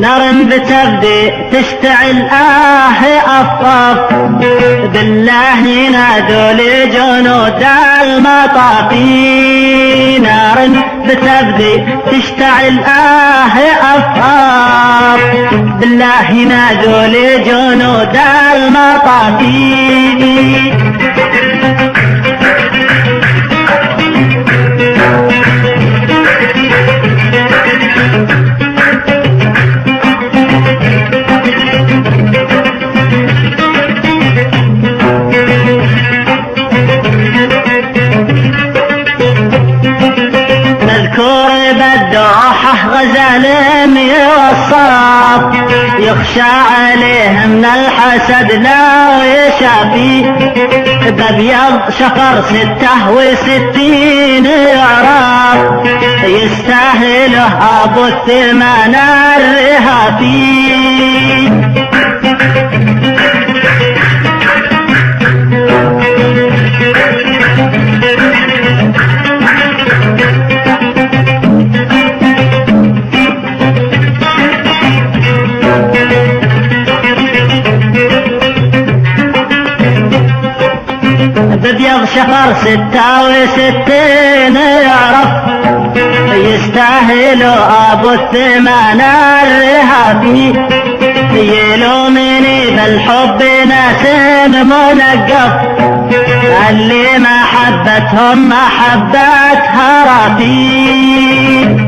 نار بتبدي تشتعل أفطاف بالله نادوا لجنود المطافي نار بتبدي تشتعل أفطاف بالله نادوا لجنود المطافي مذكور بالدوحة غزال يوصف يخشى عليه من الحسد لا يشافي بأبيض شفر 66 يعرف يستاهله أبو الثمان الرهافي بأبيض شفر 66 يعرف يستاهل أبو الثمان الرهافي يلومني بالحب ناس منقف اللي محبتهم محبتها رفيق